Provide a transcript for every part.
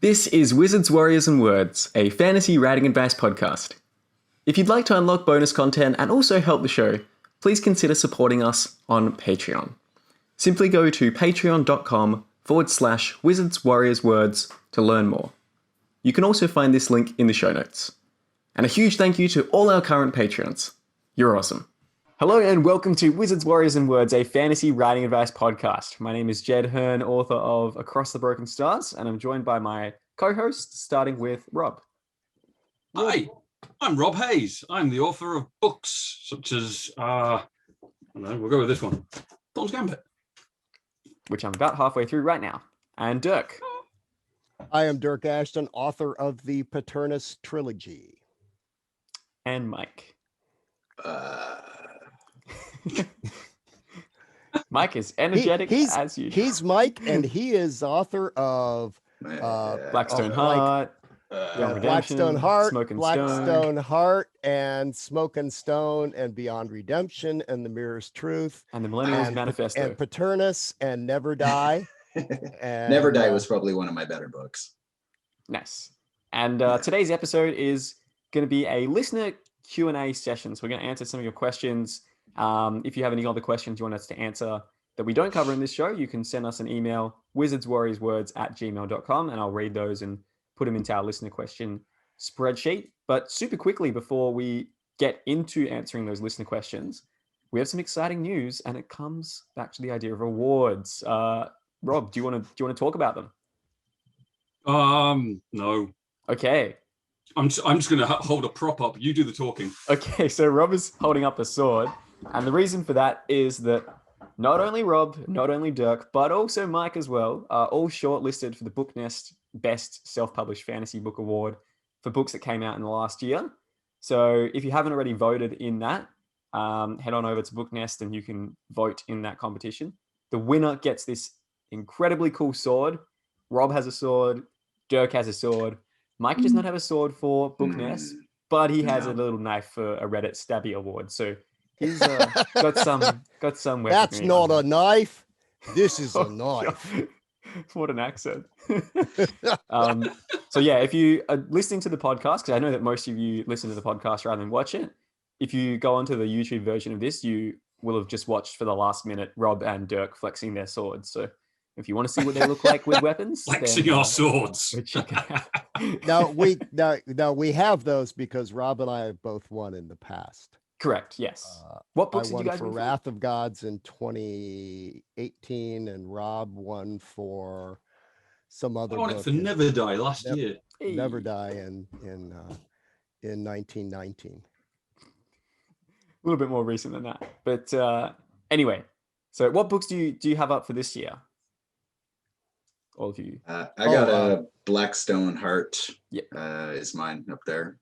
This is Wizards, Warriors and Words, a fantasy writing advice podcast. If you'd like to unlock bonus content and also help the show, please consider supporting us on Patreon. Simply go to patreon.com/Wizards, Warriors, Words to learn more. You can also find this link in the show notes. And a huge thank you to all our current patrons. You're awesome. Hello and welcome to Wizards, Warriors and Words, a fantasy writing advice podcast. My name is Jed Herne, author of Across the Broken Stars, and I'm joined by my co-host, starting with Rob. Hi, I'm Rob Hayes. I'm the author of books such as, we'll go with this one, Dawn's Gambit. Which I'm about halfway through right now. And Dirk. I am Dirk Ashton, author of the Paternus Trilogy. And Mike. Mike is energetic as usual. He's Mike, and he is author of Blackstone Heart, Blackstone Heart, Smoke and Blackstone Heart, and Smoke and Stone, and Beyond Redemption, and The Mirror's Truth, and the Millennials Manifesto, and Paternus, and Never Die. And, Never Die was probably one of my better books. Nice. And today's episode is going to be a listener Q&A session. So we're going to answer some of your questions. If you have any other questions you want us to answer that we don't cover in this show, you can send us an email, wizardswarriorswords@gmail.com, and I'll read those and put them into our listener question spreadsheet. But super quickly, before we get into answering those listener questions, we have some exciting news, and it comes back to the idea of awards. Rob, do you want to talk about them? No. Okay. I'm just going to hold a prop up. You do the talking. Okay, so Rob is holding up a sword. And the reason for that is that not only Rob, not only Dirk, but also Mike as well, are all shortlisted for the Book Nest Best Self-Published Fantasy Book Award for books that came out in the last year. So if you haven't already voted in that, head on over to Book Nest and you can vote in that competition. The winner gets this incredibly cool sword. Rob has a sword. Dirk has a sword. Mike does not have a sword for Book Nest, but he has a little knife for a Reddit Stabby Award. So he's got some weaponry. That's not a knife. This is a knife. What an accent. So yeah, if you are listening to the podcast, because I know that most of you listen to the podcast rather than watch it, if you go onto the YouTube version of this, you will have just watched for the last minute Rob and Dirk flexing their swords. So if you want to see what they look like with weapons, flexing our swords. Check it out. Now we have those because Rob and I have both won in the past. Correct. Yes. What books did you guys won win for? Wrath of Gods in 2018, and Rob won for some other. I won it for Never Die last year. Never Die in 1919. A little bit more recent than that, but anyway. So, what books do you have up for this year? All of you. I got a Blackstone Heart. Yep. Is mine up there?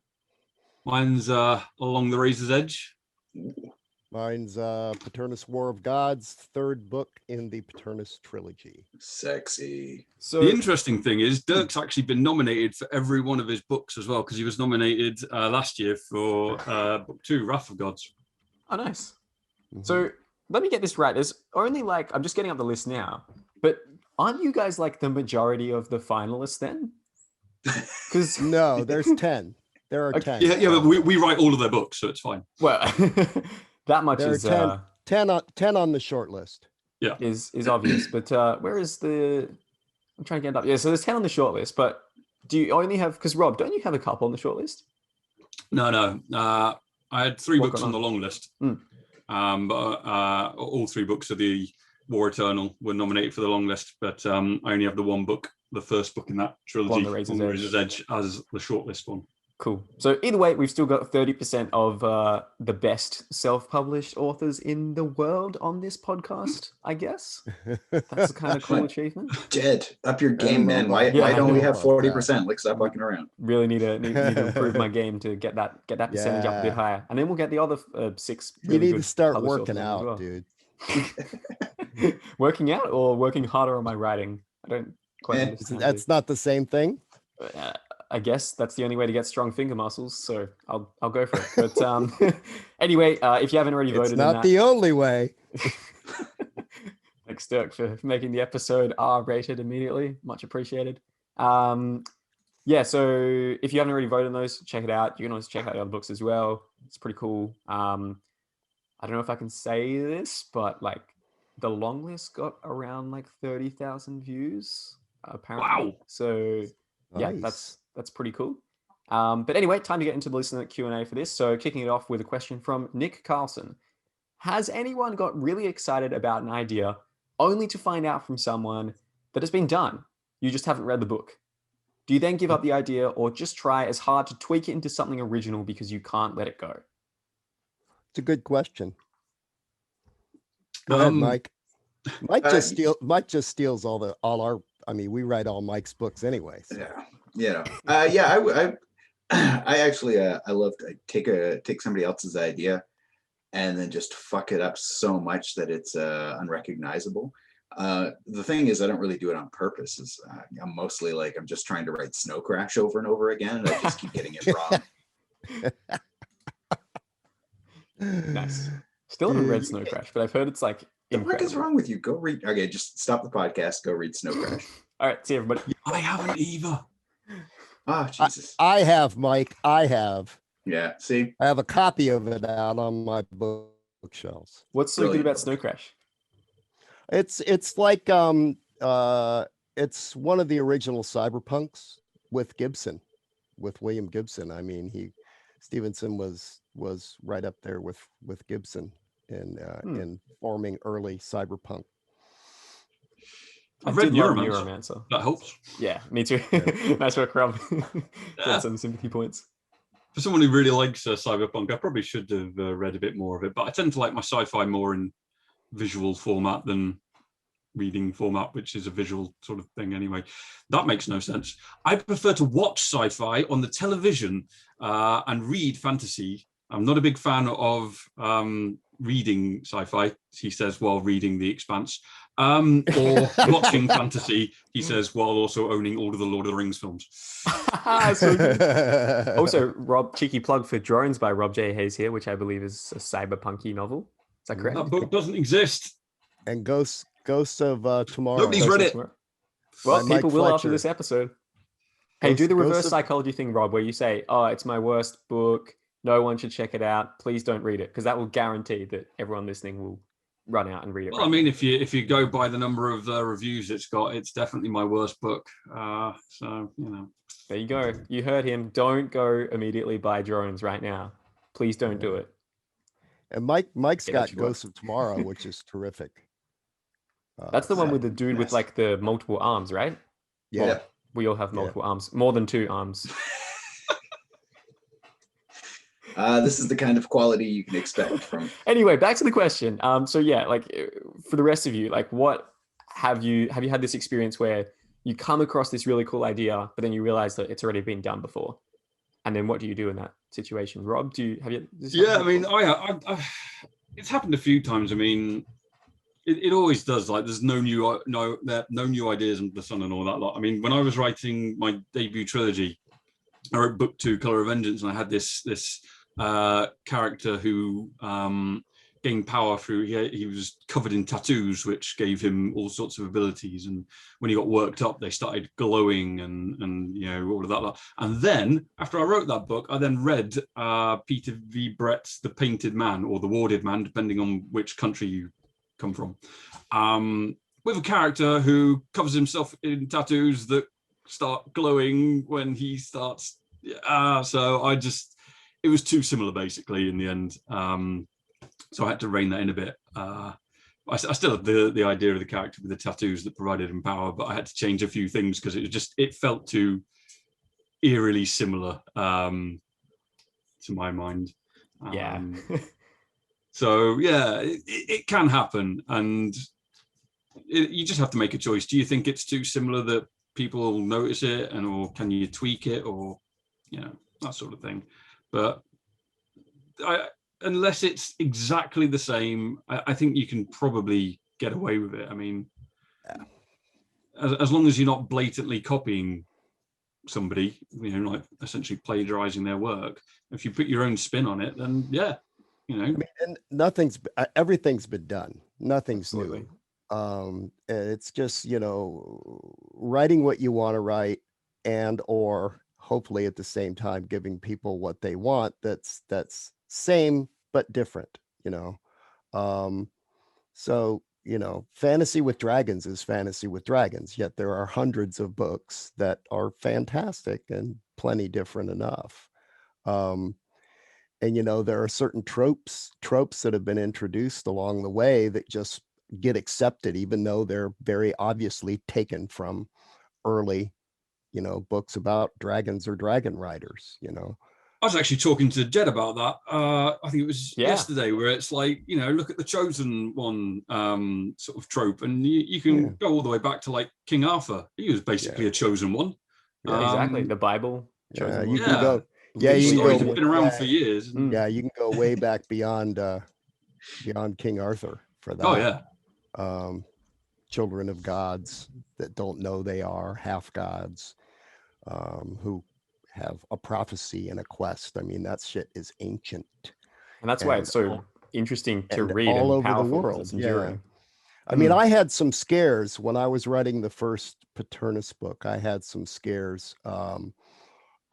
Mine's Along the Razor's Edge. Mine's Paternus War of Gods, third book in the Paternus Trilogy. Sexy. So the interesting thing is Dirk's actually been nominated for every one of his books as well, because he was nominated last year for book 2, Wrath of Gods. Oh, nice. Mm-hmm. So let me get this right. There's only I'm just getting up the list now, but aren't you guys like the majority of the finalists then? Because no, there's 10. There are 10. Yeah, but we write all of their books, so it's fine. Well, that much there is 10 on the short list. Yeah, is obvious. But where is the? I'm trying to get it up. Yeah, so there's 10 on the short list. But do you only have? Because Rob, don't you have a couple on the short list? No. I had 3 books on the long list. But all 3 books of the War Eternal were nominated for the long list, but I only have the one book, the first book in that trilogy, On the Razor's Edge, as the shortlist one. Cool. So either way, we've still got 30% of the best self-published authors in the world on this podcast, I guess. That's a kind of cool achievement. Jed, up your game, man. Why don't we have 40%? Like, stop fucking around. Really need to improve my game to get that percentage up a bit higher. And then we'll get the other 6 really You need good to start published working authors out, as well. dude. Working out or working harder on my writing? I don't quite understand. That's not the same thing. I guess that's the only way to get strong finger muscles, so I'll go for it. But anyway, if you haven't already voted, it's not the only way. Thanks, Dirk, for making the episode R-rated immediately. Much appreciated. Yeah, so if you haven't already voted on those, check it out. You can always check out the other books as well. It's pretty cool. I don't know if I can say this, but like the long list got around like 30,000 views apparently. Wow. So yeah, Nice. that's pretty cool. But anyway, time to get into the listener Q&A for this. So kicking it off with a question from Nick Carlson. Has anyone got really excited about an idea only to find out from someone that has been done? You just haven't read the book. Do you then give up the idea or just try as hard to tweak it into something original because you can't let it go? It's a good question. Go ahead, Mike. Mike just steals all our. I mean, we write all Mike's books anyways. Yeah. I actually I love to take somebody else's idea and then just fuck it up so much that it's unrecognizable. The thing is, I don't really do it on purpose. I'm mostly like, I'm just trying to write Snow Crash over and over again, and I just keep getting it wrong. Nice. Still haven't read Snow Crash, but I've heard it's like incredible. What is wrong with you? Go read. Okay, just stop the podcast. Go read Snow Crash. All right, see everybody. I haven't either. Oh, Jesus. I have, Mike. I have. Yeah, see? I have a copy of it out on my bookshelves. What's so good about Snow Crash? It's like it's one of the original cyberpunks with William Gibson. I mean, Stevenson was right up there with Gibson in forming early cyberpunk. I've read Neuromancer. That helps. Yeah, me too. Yeah. Nice work, Rob. Got some sympathy points. For someone who really likes cyberpunk, I probably should have read a bit more of it, but I tend to like my sci-fi more in visual format than reading format, which is a visual sort of thing anyway. That makes no sense. I prefer to watch sci-fi on the television and read fantasy. I'm not a big fan of reading sci-fi, he says, while reading The Expanse, or watching fantasy, he says, while also owning all of the Lord of the Rings films. Also, Rob, cheeky plug for Drones by Rob J. Hayes here, which I believe is a cyberpunky novel. Is that correct? That book doesn't exist. And Ghosts of Tomorrow. Nobody's read it. Well, people will after this episode. Hey, do the reverse psychology thing, Rob, where you say, oh, it's my worst book. No one should check it out. Please don't read it, because that will guarantee that everyone listening will run out and read it. Well, I mean, if you go by the number of reviews it's got, it's definitely my worst book. So, you know. There you go. You heard him. Don't go immediately buy Drones right now. Please don't do it. And Mike's got Ghosts of Tomorrow, which is terrific. That's the one with the dude with like the multiple arms, right? Yeah. Well, we all have multiple arms, more than 2 arms. This is the kind of quality you can expect from. Anyway, back to the question. So yeah, like for the rest of you, like what have you had this experience where you come across this really cool idea, but then you realize that it's already been done before? And then what do you do in that situation? Rob, have you? Yeah, I mean, I it's happened a few times. I mean, it always does. Like, there's no new ideas under the sun and all that lot. I mean, when I was writing my debut trilogy, I wrote book 2, Color of Vengeance, and I had this character who gained power through, he was covered in tattoos, which gave him all sorts of abilities. And when he got worked up, they started glowing and you know, all of that lot. And then after I wrote that book, I then read Peter V. Brett's The Painted Man, or The Warded Man, depending on which country you come from, with a character who covers himself in tattoos that start glowing when he starts. So it was too similar basically in the end. So I had to rein that in a bit. I still have the idea of the character with the tattoos that provided him power, but I had to change a few things because it felt too eerily similar to my mind. Yeah. So yeah, it can happen, and you just have to make a choice. Do you think it's too similar that people will notice it, or can you tweak it, or that sort of thing? But unless it's exactly the same, I think you can probably get away with it. I mean, as long as you're not blatantly copying somebody, like essentially plagiarizing their work. If you put your own spin on it, then yeah. I mean, and everything's been done. Nothing's new. It's just, writing what you want to write, and or hopefully at the same time giving people what they want, that's same but different, you know. Um, so, fantasy with dragons is fantasy with dragons, yet there are hundreds of books that are fantastic and plenty different enough. Um, and there are certain tropes that have been introduced along the way that just get accepted, even though they're very obviously taken from early, books about dragons or dragon riders. I was actually talking to Jed about that. I think it was Yeah. yesterday, where it's like, look at the chosen one sort of trope, and you can go all the way back to like King Arthur. He was basically a chosen one. Yeah. Exactly. The Bible. Chosen You one. can go. Yeah, You these can stories go. have been around for years. Yeah, you can go way back beyond King Arthur for that. Oh yeah. Children of gods that don't know they are half gods, who have a prophecy and a quest. I mean, that shit is ancient. And that's why it's so interesting to read all and over the powerful, 'cause world. it's enduring. I mean, I had some scares when I was writing the first Paternus book. I had some scares.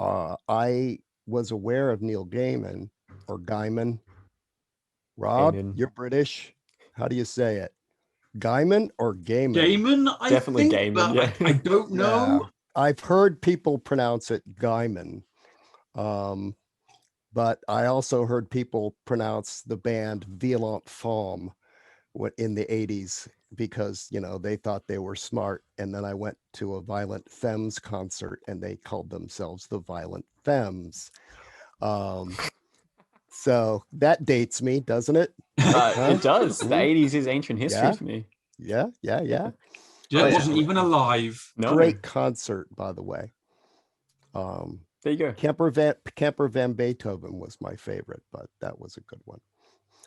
I was aware of Neil Gaiman or Gaiman. Rob, Gaiman. you're British. How do you say it? Gaiman or Gaiman? Gaiman, I Definitely think, Gaiman, but yeah. I don't know. Yeah. I've heard people pronounce it Gaiman. But I also heard people pronounce the band Violent Femmes in the 80s because, they thought they were smart. And then I went to a Violent Femmes concert and they called themselves the Violent Femmes. So that dates me, doesn't it? It does. The 80s is ancient history to me. Yeah. Jed yeah. wasn't even alive. No. Great concert, by the way. There you go. Camper Van Beethoven was my favorite, but that was a good one.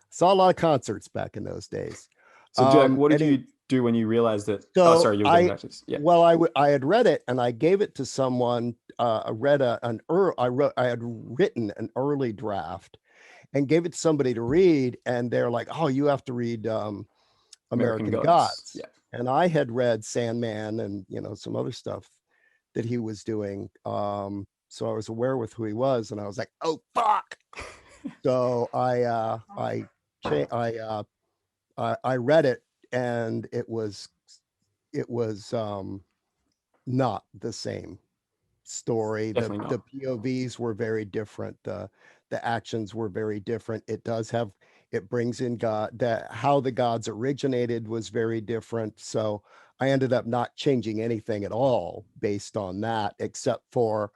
Saw a lot of concerts back in those days. So, Dirk, what did you do when you realized that? So sorry, you were getting back to this. Yeah. Well, I had read it and I gave it to someone. I had written an early draft and gave it to somebody to read, and they're like, "Oh, you have to read American Gods." Yeah. And I had read Sandman and some other stuff that he was doing. So I was aware with who he was, and I was like, "Oh fuck!" So I read it, and it was not the same story. The POVs were very different. The actions were very different. It brings in God, how the gods originated was very different. So I ended up not changing anything at all based on that, except for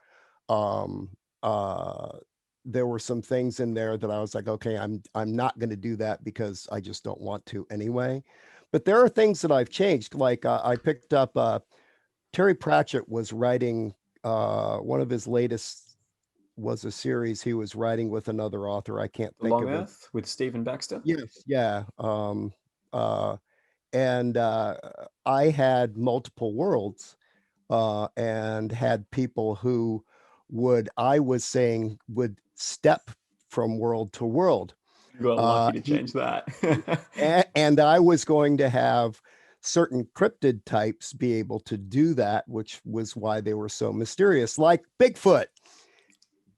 there were some things in there that I was like, okay, I'm not going to do that because I just don't want to anyway. But there are things that I've changed. Like I picked up Terry Pratchett was writing one of his latest was a series he was writing with another author. I can't think Long of Earth it. with Stephen Baxter. Yes, yeah. And I had multiple worlds and had people who I was saying would step from world to world. You got lucky to change that. and I was going to have certain cryptid types be able to do that, which was why they were so mysterious, like Bigfoot.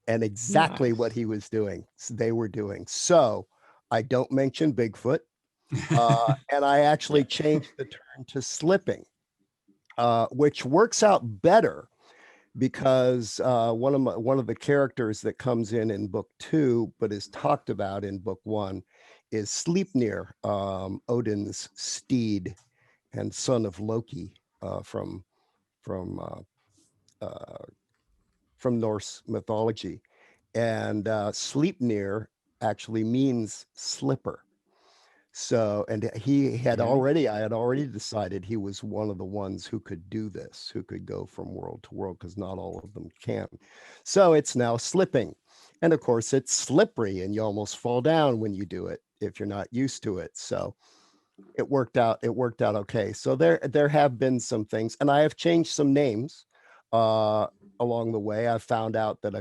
And exactly what he was doing, they were doing. So I don't mention Bigfoot. And I actually changed the term to slipping, which works out better because one of the characters that comes in book 2, but is talked about in book 1, is Sleipnir, Odin's steed and son of Loki, from Norse mythology. And Sleipnir actually means slipper. So, and I had already decided he was one of the ones who could do this, who could go from world to world, because not all of them can. So it's now slipping. And of course it's slippery and you almost fall down when you do it if you're not used to it. So it worked out okay. So there have been some things, and I have changed some names along the way. I found out that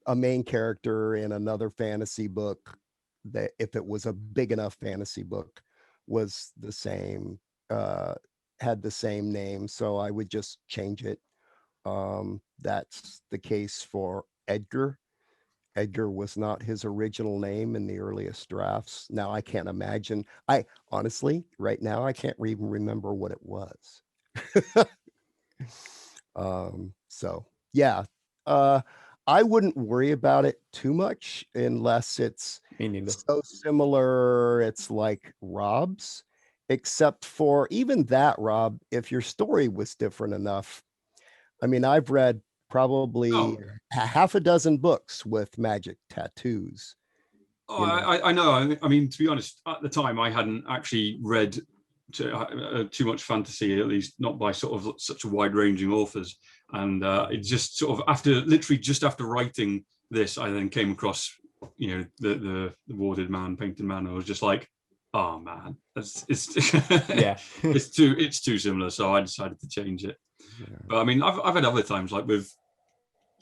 a main character in another fantasy book, that if it was a big enough fantasy book, was the same, had the same name, so I would just change it. That's the case for Edgar. Edgar was not his original name in the earliest drafts. Now I can't imagine. I honestly, right now, I can't even remember what it was. So yeah, uh, I wouldn't worry about it too much unless it's Me neither. so similar. It's like Rob's, except for even that, Rob, if your story was different enough. I mean, I've read probably Oh, half a dozen books with magic tattoos. oh, You know, I know. I mean, to be honest, at the time, I hadn't actually read too much fantasy, at least not by sort of such a wide-ranging authors. And it just sort of literally just after writing this, I then came across, the warded man, painted man. I was just like, oh man, it's Yeah. it's too similar. So I decided to change it. yeah. But I mean, I've had other times like with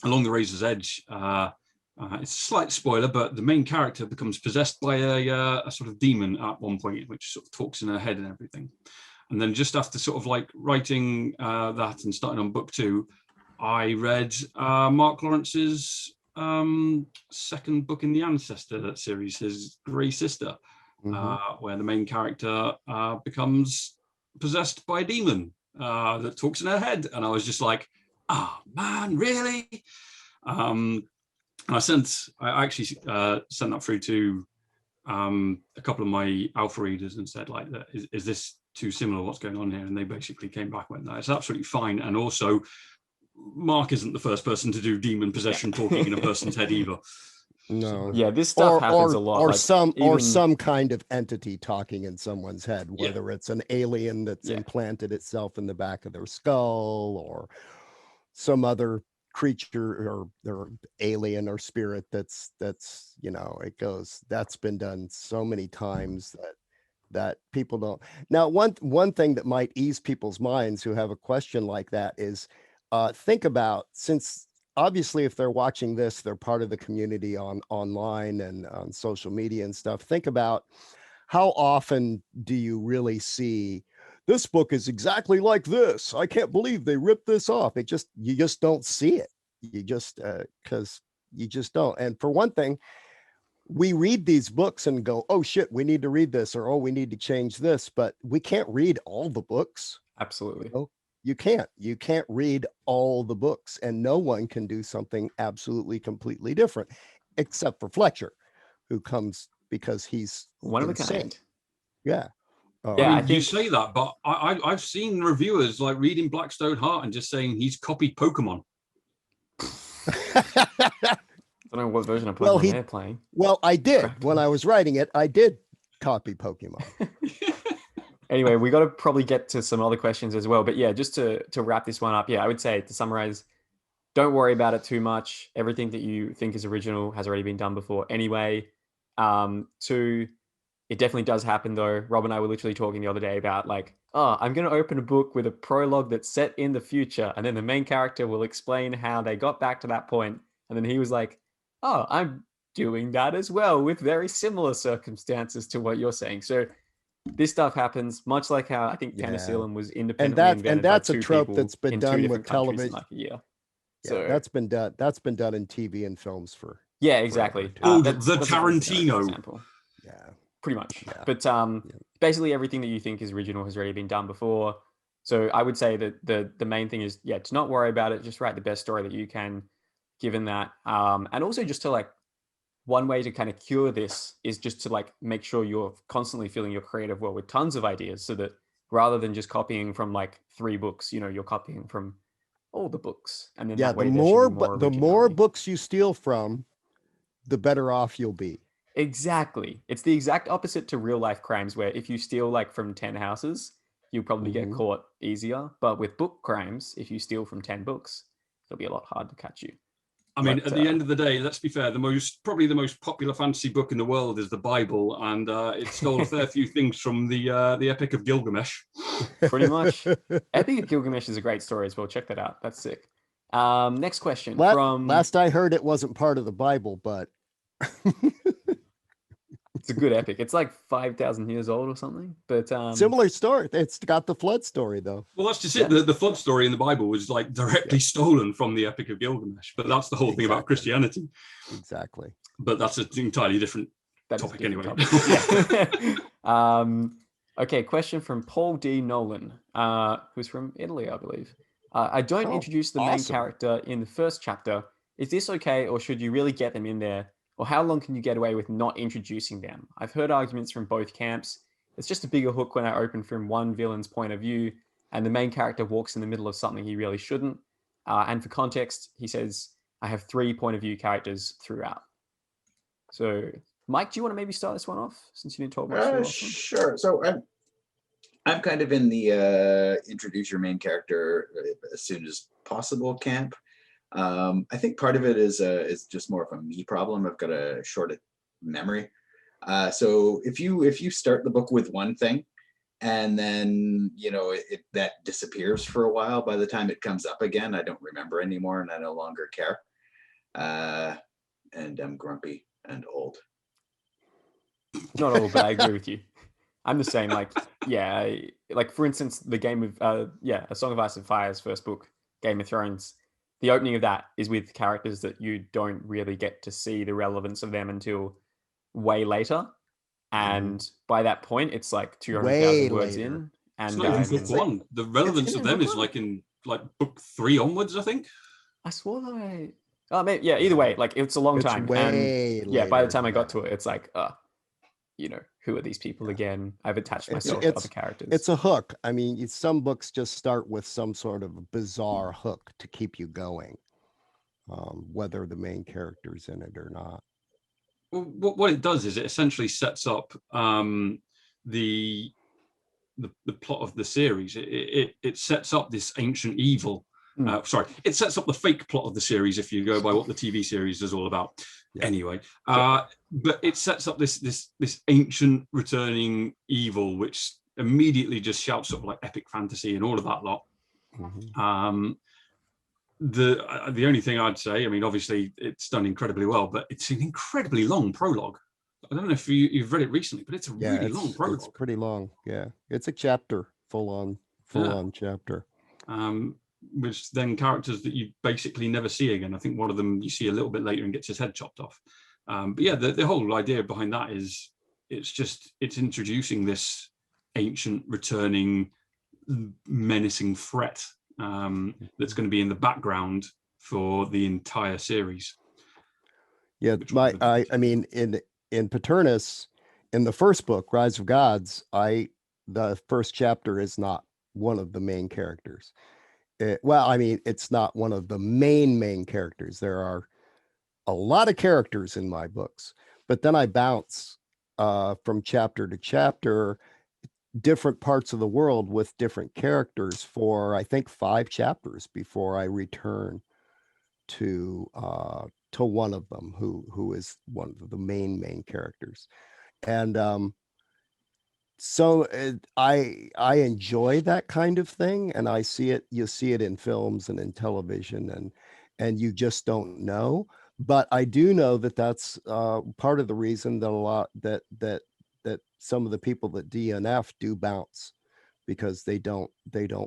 Along the Razor's Edge. It's a slight spoiler, but the main character becomes possessed by a sort of demon at one point, which sort of talks in her head and everything. And then just after sort of like writing that and starting on book 2, I read Mark Lawrence's second book in the Ancestor series, his Grey Sister, where the main character becomes possessed by a demon that talks in her head. And I was just like, oh man, really? And I actually sent that through to a couple of my alpha readers and said, like, is this too similar? What's going on here? And they basically came back and went, no, it's absolutely fine. And also, Mark isn't the first person to do demon possession talking in a person's head either. No. Yeah, this stuff happens a lot. Or like, some kind of entity talking in someone's head, whether it's an alien that's implanted itself in the back of their skull, or some other creature or their alien or spirit that's that's been done so many times that people don't. Now, one thing that might ease people's minds who have a question like that is think about, since obviously if they're watching this, they're part of the community online and on social media and stuff. Think about how often do you really see this book is exactly like this. I can't believe they ripped this off. You just don't see it. You just because you just don't. And for one thing, we read these books and go, oh shit, we need to read this, or oh, we need to change this, but we can't read all the books. Absolutely. You can't read all the books, and no one can do something absolutely completely different, except for Fletcher, who comes because he's one of a insane. kind. Yeah. Yeah, I mean, you say that, but I've seen reviewers like reading Blackstone Heart and just saying he's copied Pokemon. I don't know what version of Pokemon they're playing. Well, I did. When I was writing it, I did copy Pokemon. Anyway, we got to probably get to some other questions as well. But yeah, just to wrap this one up, I would say, to summarize, don't worry about it too much. Everything that you think is original has already been done before anyway. 2, it definitely does happen though. Rob and I were literally talking the other day about like, I'm going to open a book with a prologue that's set in the future. And then the main character will explain how they got back to that point. And then he was like, oh, I'm doing that as well with very similar circumstances to what you're saying. So this stuff happens, much like how I think penicillin was independently invented and that's by 2 a trope people that's been in 2 done different with countries in television. like a year. Yeah, So that's been done in TV and films for. Yeah, exactly. That's Tarantino example. Yeah, pretty much. Yeah. But basically everything that you think is original has already been done before. So I would say that the main thing is, to not worry about it. Just write the best story that you can, given that. And also just to like, one way to kind of cure this is just to like make sure you're constantly filling your creative world with tons of ideas, so that rather than just copying from like 3 books, you're copying from all the books. And then that way the more books you steal from, the better off you'll be. Exactly. It's the exact opposite to real life crimes, where if you steal like from 10 houses, you'll probably get caught easier. But with book crimes, if you steal from 10 books, it'll be a lot harder to catch you. I mean, at the end of the day, let's be fair, probably the most popular fantasy book in the world is the Bible, and it stole a fair few things from the Epic of Gilgamesh. Pretty much. Epic of Gilgamesh is a great story as well. Check that out. That's sick. Next question. Last I heard, it wasn't part of the Bible, but It's a good epic. It's like 5,000 years old or something. But Similar story. It's got the flood story though. Well, that's just it. The flood story in the Bible was like directly stolen from the Epic of Gilgamesh. But that's the whole thing about Christianity. Exactly. But that's an entirely different topic anyway. Topic. Yeah. Okay, question from Paul D. Nolan, who's from Italy, I believe. I don't introduce the main character in the first chapter. Is this okay, or should you really get them in there? Or how long can you get away with not introducing them? I've heard arguments from both camps. It's just a bigger hook when I open from one villain's point of view, and the main character walks in the middle of something he really shouldn't. And for context, he says, I have 3 point of view characters throughout. So, Mike, do you want to maybe start this one off, since you didn't talk much? Sure. So I'm kind of in the introduce your main character as soon as possible camp. I think part of it is just more of a me problem. I've got a short memory. So if you start the book with one thing, and then that disappears for a while, by the time it comes up again, I don't remember anymore, and I no longer care. And I'm grumpy and old. Not old, but I agree with you. I'm the same. Like, yeah, like for instance, the game of A Song of Ice and Fire's first book, Game of Thrones. The opening of that is with characters that you don't really get to see the relevance of them until way later. And by that point, it's like 200,000 words in. And it's not even book 1. The relevance of them is like in book 3 onwards, I think. I swore that maybe, yeah, either way, like it's a long time. Way and yeah, by the time I got to it, it's like, who are these people again? I've attached myself to other characters. It's a hook. I mean, some books just start with some sort of bizarre hook to keep you going, whether the main character's in it or not. Well, what it does is it essentially sets up the plot of the series. It sets up this ancient evil. It sets up the fake plot of the series if you go by what the TV series is all about. Yeah. Anyway, but it sets up this ancient returning evil, which immediately just shouts up like epic fantasy and all of that lot. Mm-hmm. The only thing I'd say, I mean, obviously it's done incredibly well, but it's an incredibly long prologue. I don't know if you've read it recently, but it's a really long prologue. It's pretty long. Yeah, it's a chapter, full on chapter. Which then characters that you basically never see again. I think one of them you see a little bit later and gets his head chopped off. But yeah, the whole idea behind that is it's introducing this ancient returning menacing threat that's going to be in the background for the entire series. Yeah, I mean in Paternus, in the first book, Rise of Gods, the first chapter is not one of the main characters. It's not one of the main characters. There are a lot of characters in my books, but then I bounce from chapter to chapter, different parts of the world with different characters for, I think, 5 chapters before I return to one of them who is one of the main characters. And so I enjoy that kind of thing, and you see it in films and in television, and you just don't know. But I do know that that's part of the reason that that some of the people that DNF do bounce, because they don't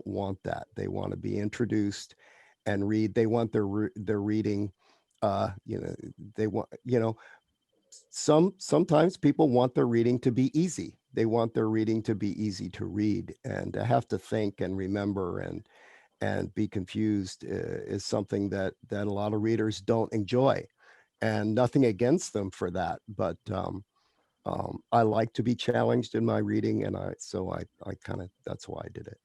want that. They want to be introduced and read. They want their reading. They want, sometimes people want their reading to be easy. They want their reading to be easy to read, and to have to think and remember and be confused is something that a lot of readers don't enjoy, and nothing against them for that. But I like to be challenged in my reading, and I kind of, that's why I did it.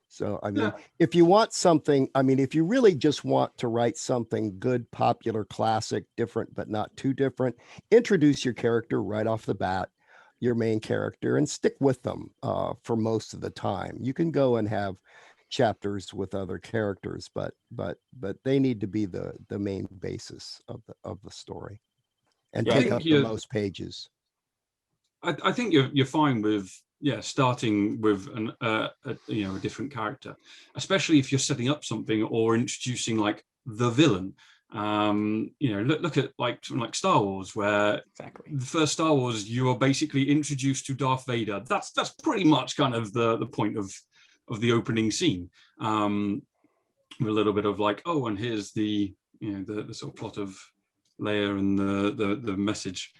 So, I mean, if you want something, if you really just want to write something good, popular, classic, different, but not too different, introduce your character right off the bat, your main character, and stick with them for most of the time. You can go and have chapters with other characters, but they need to be the main basis of the story and take up the most pages. I think you're fine with starting with a different character, especially if you're setting up something or introducing like the villain. Look at like something like Star Wars, where Exactly. the first Star Wars, you are basically introduced to Darth Vader. That's pretty much kind of the point of the opening scene. With a little bit of like, oh, and here's the sort of plot of Leia and the message.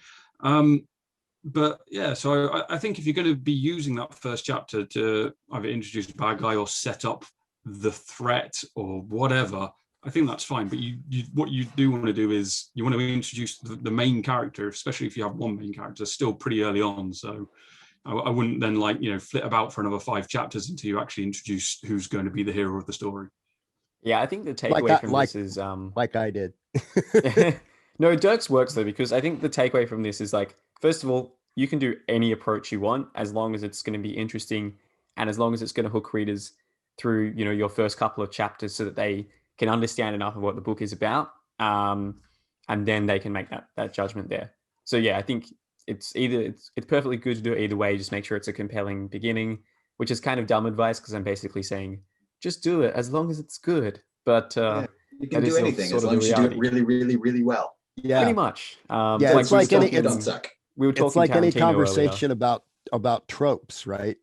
But yeah, so I think if you're going to be using that first chapter to either introduce a bad guy or set up the threat or whatever, I think that's fine. But what you do want to do is you want to introduce the main character, especially if you have one main character, still pretty early on. So I wouldn't then flit about for another 5 chapters until you actually introduce who's going to be the hero of the story. Yeah, I think the takeaway from this is like I did. No, Dirk's works though, because I think the takeaway from this is like, first of all, you can do any approach you want as long as it's going to be interesting and as long as it's going to hook readers through, your first couple of chapters so that they can understand enough of what the book is about. And then they can make that judgment there. So yeah, I think it's perfectly good to do it either way. Just make sure it's a compelling beginning, which is kind of dumb advice because I'm basically saying, just do it as long as it's good. But you can do anything as long as you do it really, really, really well. Yeah, pretty much. It's like any don't suck. We were talking like any Tarantino conversation about tropes, right?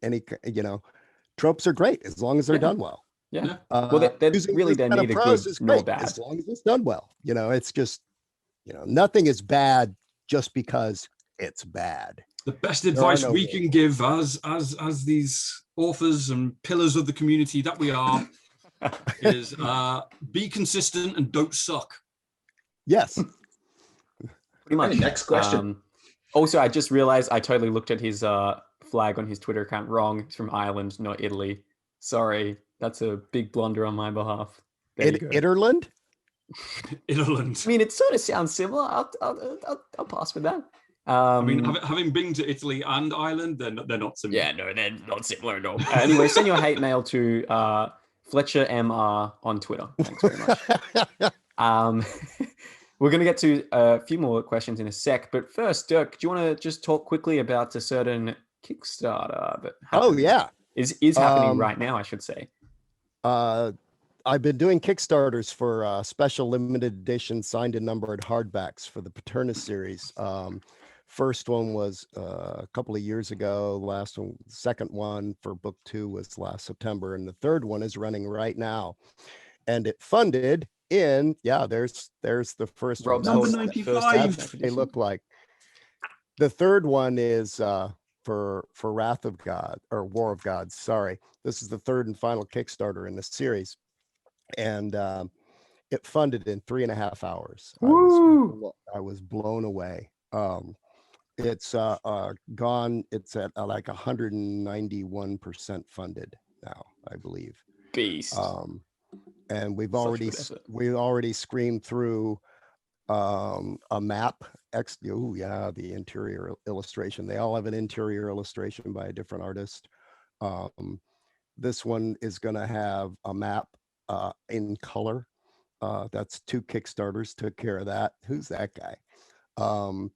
Tropes are great as long as they're done well. Yeah. Well, they're really they're neither good nor bad as long as it's done well. It's just nothing is bad just because it's bad. The best advice we can give as these authors and pillars of the community that we are is be consistent and don't suck. Yes. Pretty much. Next question. Also, I just realized I totally looked at his flag on his Twitter account wrong. It's from Ireland, not Italy. Sorry, that's a big blunder on my behalf. Itterland? Itterland. I mean, it sort of sounds similar. I'll pass with that. Having been to Italy and Ireland, they're not similar. Yeah, no, they're not similar at all. Anyway, send your hate mail to Fletcher MR on Twitter. Thanks very much. We're going to get to a few more questions in a sec, but first, Dirk, do you want to just talk quickly about a certain Kickstarter that is happening right now, I should say? I've been doing Kickstarters for special limited edition signed and numbered hardbacks for the Paternus series. First one was a couple of years ago. Second one for book 2 was last September, and the third one is running right now. And it funded in there's the first one. Number 95. They look like. The third one is for Wrath of God or War of Gods. Sorry, this is the third and final Kickstarter in the series, and it funded in 3.5 hours. I was blown away. It's gone. It's at like 191% funded now, I believe. Beast. And we've already screamed through a map. The interior illustration. They all have an interior illustration by a different artist. This one is going to have a map in color. That's 2 Kickstarters took care of that. Who's that guy? Or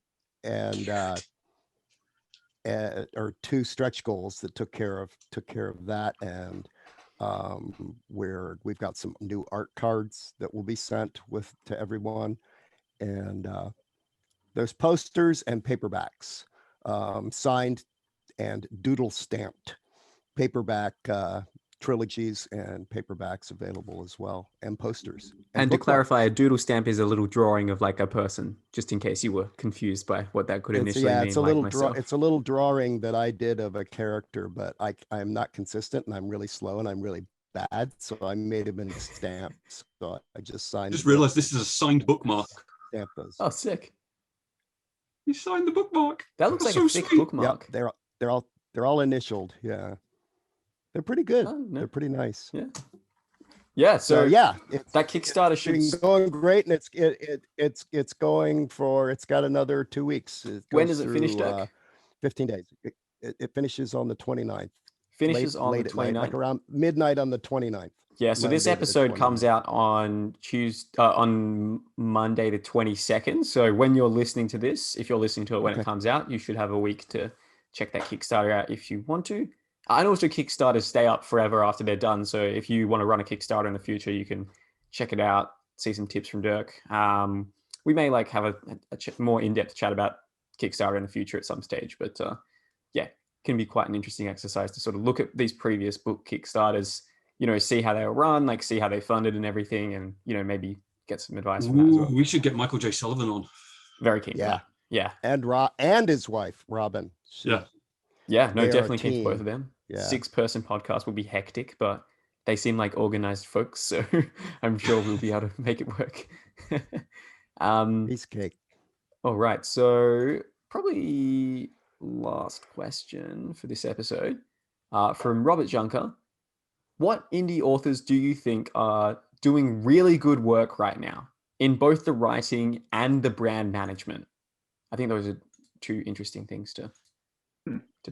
2 stretch goals that took care of that, and where we've got some new art cards that will be sent to everyone, and there's posters and paperbacks, signed and doodle stamped paperback trilogies and paperbacks available as well, and posters. And to clarify, a doodle stamp is a little drawing of like a person, just in case you were confused by what that could initially mean. It's a little drawing that I did of a character, but I'm not consistent, and I'm really slow, and I'm really bad, so I made them into stamps. So I just signed. Just realized this is a signed bookmark. Stamp those. Oh, sick! You signed the bookmark. That looks like a thick bookmark. Yep, they're all initialed. Yeah. They're pretty good. Oh, no. They're pretty nice. Yeah. So that Kickstarter should going great, and it's going for. It's got another 2 weeks. When does it finish, Doug? 15 days. It finishes on the 29th. Finishes on the 29th, like around midnight on the 29th. Yeah. So this episode comes out on on Monday the 22nd. So when you're listening to this, if you're listening to it when it comes out, you should have a week to check that Kickstarter out if you want to. And also Kickstarters stay up forever after they're done. So if you want to run a Kickstarter in the future, you can check it out see some tips from Dirk. We may like have a more in-depth chat about Kickstarter in the future at some stage, but yeah, can be quite an interesting exercise to sort of look at these previous book Kickstarters, see how they were run, like see how they funded and everything, and maybe get some advice from that as well. We should get Michael J. Sullivan on. Very keen. Yeah. For that. Yeah. And his wife, Robin. Yeah. Yeah. No, They are a definitely keen for both team. of them. Yeah. 6-person podcast will be hectic, but they seem like organized folks, so I'm sure we'll be able to make it work. Piece of cake. All right. So probably last question for this episode from Robert Junker. What indie authors do you think are doing really good work right now in both the writing and the brand management? I think those are two interesting things to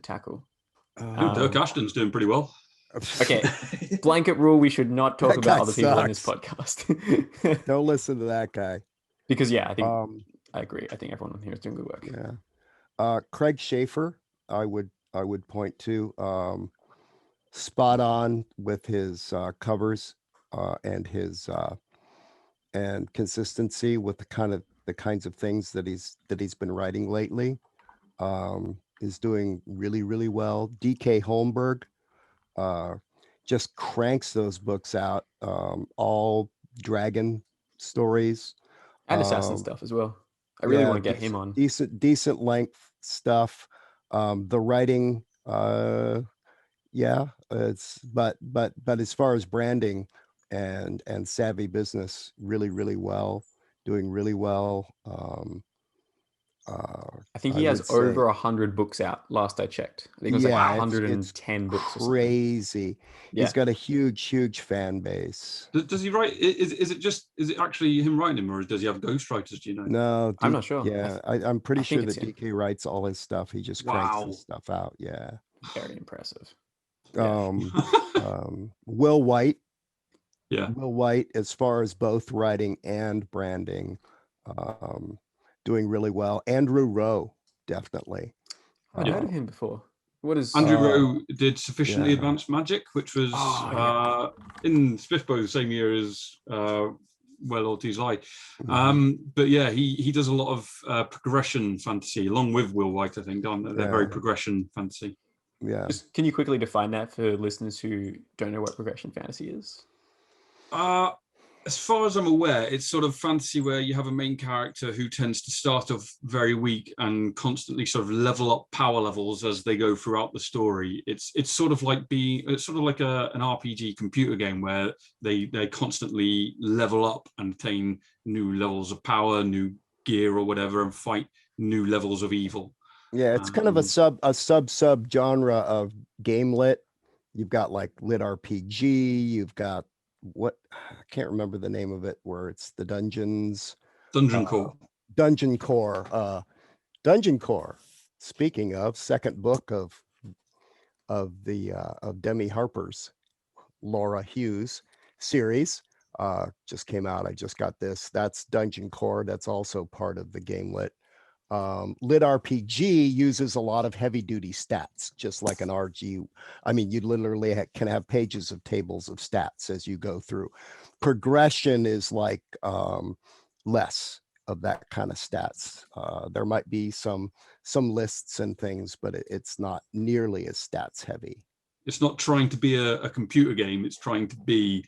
tackle. Dirk Ashton's doing pretty well. Okay. Blanket rule, we should not talk That about guy other people in this sucks. podcast. Don't listen to that guy. Because I think I agree. I think everyone here is doing good work. Yeah. Craig Schaefer, I would point to spot on with his covers and his and consistency with the kinds of things that he's been writing lately. Is doing really, really well. DK Holmberg just cranks those books out, all dragon stories. And assassin stuff as well. I really want to get him on. Decent length stuff. The writing, it's but as far as branding and savvy business, really, really well, doing really well. I think he has over 100 books out. Last I checked, I think it was like 110 books. Crazy. He's got a huge fan base. Does he write? Is it actually him writing him, or does he have ghostwriters? Do you know? No, I'm not sure. Yeah, I'm pretty sure that him. DK writes all his stuff. He just cranks his stuff out. Yeah, very impressive. Will White. Yeah, Will White, as far as both writing and branding, doing really well. Andrew Rowe, definitely. I'd heard of him before. What is Andrew Rowe did Sufficiently Advanced Magic, which was in Spiffbo the same year as Well Ortiz Lie. But yeah, he does a lot of progression fantasy along with Will White, I think, aren't they? They're very progression fantasy. Yeah. Can you quickly define that for listeners who don't know what progression fantasy is? As far as I'm aware, it's sort of fantasy where you have a main character who tends to start off very weak and constantly sort of level up power levels as they go throughout the story. It's sort of like an RPG computer game where they constantly level up and attain new levels of power, new gear or whatever, and fight new levels of evil. Yeah, it's kind of a sub genre of game lit. You've got like lit RPG. You've got I can't remember the name of it, where it's the Dungeon Core. Dungeon Core. Speaking of, second book of Demi Harper's Laura Hughes series just came out. I just got this. That's Dungeon Core. That's also part of the game lit. Lit RPG uses a lot of heavy duty stats, just like an RG. I mean, you literally can have pages of tables of stats as you go through. Progression is like less of that kind of stats. There might be some lists and things, but it's not nearly as stats heavy. It's not trying to be a computer game. It's trying to be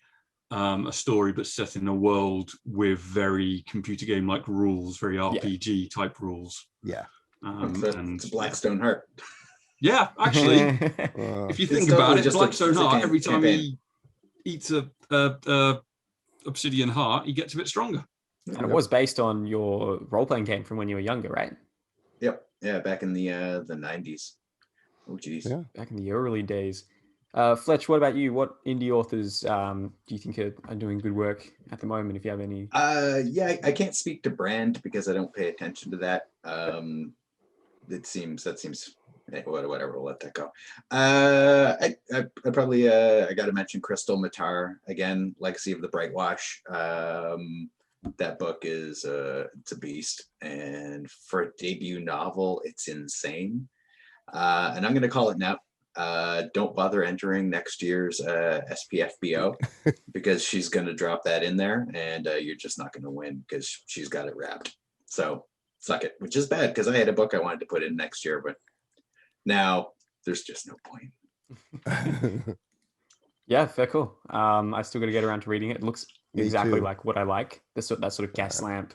a story, but set in a world with very computer game like rules, very RPG type rules. Yeah. It's a Blackstone Heart. Yeah, actually, if you think about it, Blackstone Heart, every time he eats a obsidian heart, he gets a bit stronger. And it was based on your role-playing game from when you were younger, right? Yep. Yeah, back in the 90s. Oh, geez. Yeah. Back in the early days. Fletch, what about you? What indie authors do you think are doing good work at the moment, if you have any? I can't speak to brand because I don't pay attention to that. That seems whatever, we'll let that go. I probably I got to mention Crystal Matar again, Legacy of the Brightwash. That book is it's a beast, and for a debut novel, it's insane. And I'm going to call it now. don't bother entering next year's SPFBO because she's going to drop that in there, and you're just not going to win because she's got it wrapped. So suck it, which is bad because I had a book I wanted to put in next year, but now there's just no point. Yeah, fair, cool. I still got to get around to reading it. It looks Me exactly too. like what I like. That sort of gas lamp,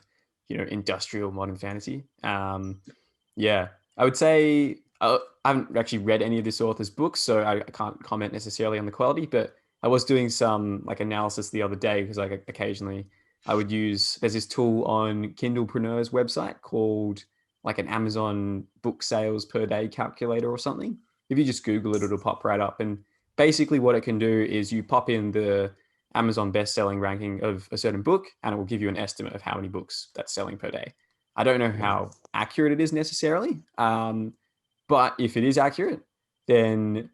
industrial modern fantasy. Yeah, I would say I haven't actually read any of this author's books, so I can't comment necessarily on the quality. But I was doing some like analysis the other day because like occasionally I would use. There's this tool on Kindlepreneur's website called like an Amazon book sales per day calculator or something. If you just Google it, it'll pop right up. And basically, what it can do is you pop in the Amazon best-selling ranking of a certain book, and it will give you an estimate of how many books that's selling per day. I don't know how accurate it is necessarily, but if it is accurate, then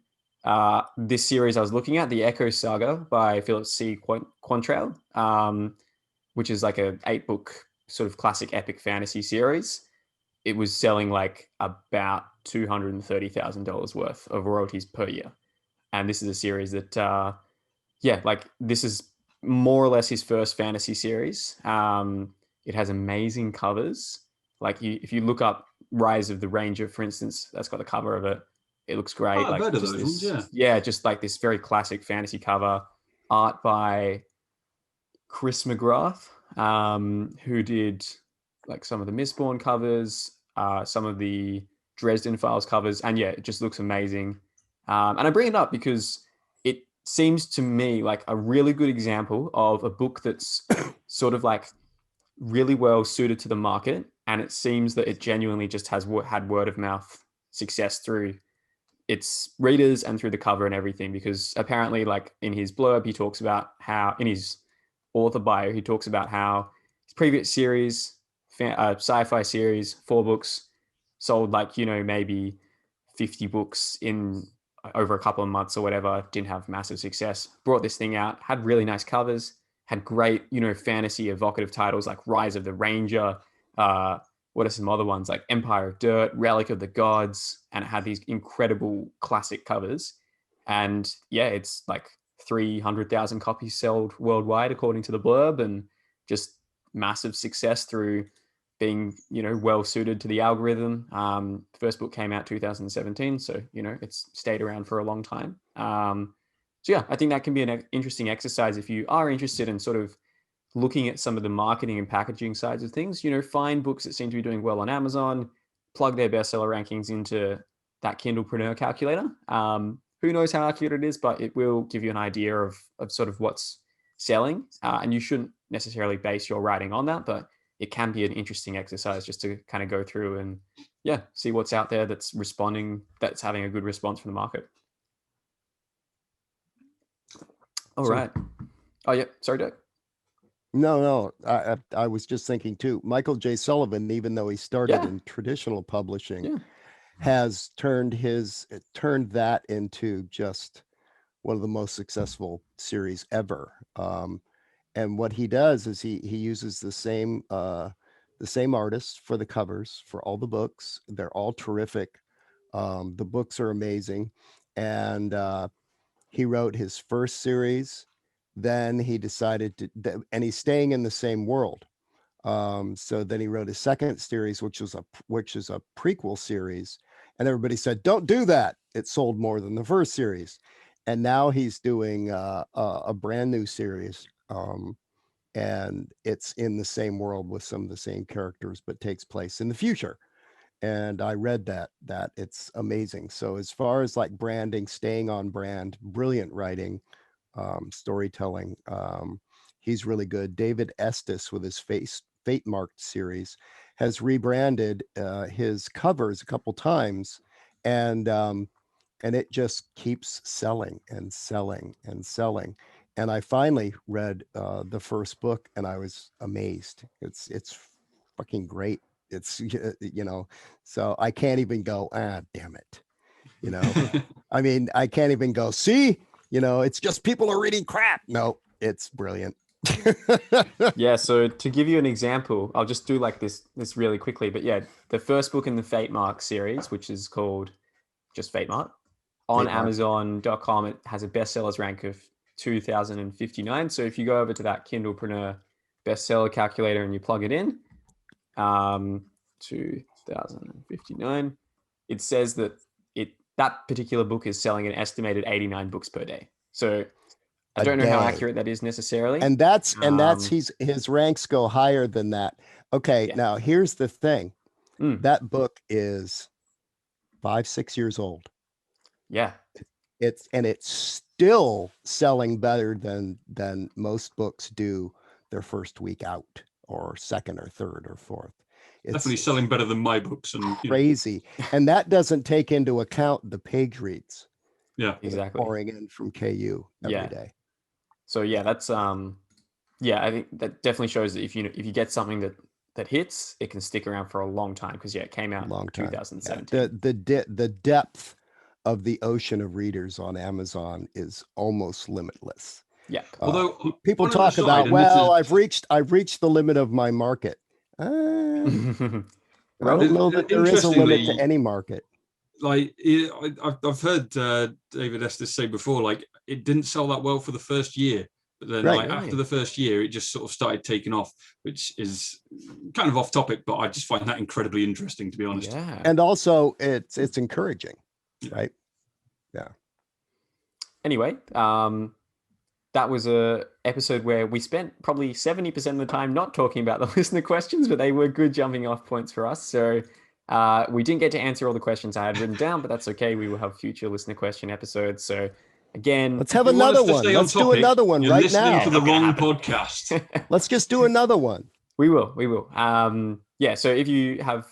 this series I was looking at, the Echo Saga by Philip C. Quantrill, which is like a 8-book sort of classic epic fantasy series, it was selling like about $230,000 worth of royalties per year. And this is a series that, like this is more or less his first fantasy series. It has amazing covers. Like if you look up Rise of the Ranger, for instance, that's got the cover of it. It looks great. Oh, I've like heard of just those this, ones, yeah. just like this very classic fantasy cover, art by Chris McGrath, who did like some of the Mistborn covers, some of the Dresden Files covers, and yeah, it just looks amazing. And I bring it up because it seems to me like a really good example of a book that's sort of like really well suited to the market, and it seems that it genuinely just has had word of mouth success through its readers and through the cover and everything. Because apparently, like in his blurb, he talks about how in his author bio, he talks about how his previous series, sci-fi series, 4 books, sold like maybe 50 books in over a couple of months or whatever, didn't have massive success, brought this thing out, had really nice covers, had great, fantasy evocative titles like Rise of the Ranger, what are some other ones like Empire of Dirt, Relic of the Gods, and it had these incredible classic covers. And yeah, it's like 300,000 copies sold worldwide according to the blurb, and just massive success through being well suited to the algorithm. First book came out 2017, so it's stayed around for a long time. So yeah, I think that can be an interesting exercise if you are interested in sort of looking at some of the marketing and packaging sides of things. Find books that seem to be doing well on Amazon, plug their bestseller rankings into that Kindlepreneur calculator. Who knows how accurate it is, but it will give you an idea of sort of what's selling. And you shouldn't necessarily base your writing on that, but it can be an interesting exercise just to kind of go through and see what's out there that's responding, that's having a good response from the market. All right. Oh yeah. Sorry, Doug. No. I was just thinking too. Michael J. Sullivan, even though he started in traditional publishing, has turned that into just one of the most successful series ever. And what he does is he uses the same artists for the covers for all the books. They're all terrific. The books are amazing. And he wrote his first series. Then he decided to, and he's staying in the same world. So then he wrote his second series, which is a prequel series. And everybody said, don't do that. It sold more than the first series. And now he's doing a brand new series. And it's in the same world with some of the same characters, but takes place in the future. And I read that it's amazing. So as far as like branding, staying on brand, brilliant writing, storytelling, he's really good. David Estes with his Fate Marked series has rebranded his covers a couple times, and it just keeps selling and selling and selling. And I finally read the first book, and I was amazed. It's fucking great. It's so I can't even go, damn it. I mean, I can't even go, see, it's just people are reading crap. No, it's brilliant. Yeah, so to give you an example, I'll just do like this really quickly. But yeah, the first book in the Fate Mark series, which is called just Fate Mark, on Great market. Amazon.com, it has a bestsellers rank of 2,059. So if you go over to that Kindlepreneur bestseller calculator and you plug it in, 2,059, it says that that particular book is selling an estimated 89 books per day. So I don't know how accurate that is necessarily. And that's his ranks go higher than that. Okay, Yeah. now here's the thing. That book is 5-6 years old. Yeah. It's still selling better than most books do their first week out, or second or third or fourth. It's definitely selling better than my books, and crazy. And that doesn't take into account the page reads. Yeah, exactly. Pouring in from KU every day. So yeah, that's I think that definitely shows that if you get something that hits, it can stick around for a long time, because it came out in 2017. Yeah. The depth of the ocean of readers on Amazon is almost limitless. Yeah. Although people talk about, I've reached the limit of my market. I don't know that there is a limit to any market. Like I've heard David Estes say before, like it didn't sell that well for the first year, but then after the first year, it just sort of started taking off, which is kind of off topic, but I just find that incredibly interesting, to be honest. Yeah. And also it's encouraging, right? Yeah. Anyway, that was a episode where we spent probably 70% of the time not talking about the listener questions, but they were good jumping off points for us. So we didn't get to answer all the questions I had written down, but that's okay. We will have future listener question episodes. So again, let's have another one. Let's do another one right now. Listening to the wrong podcast. Let's just do another one. We will. Yeah. So if you have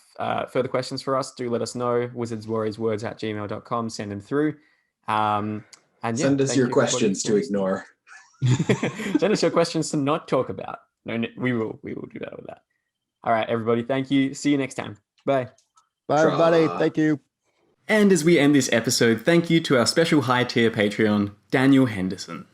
further questions for us, do let us know. wizardswarriorswords@gmail.com. Send them through. And send us your questions to ignore. Send us your questions to not talk about. No, we will do that with that. All right, everybody. Thank you. See you next time. Bye. Bye, everybody. Thank you. And as we end this episode, thank you to our special high tier Patreon, Daniel Henderson.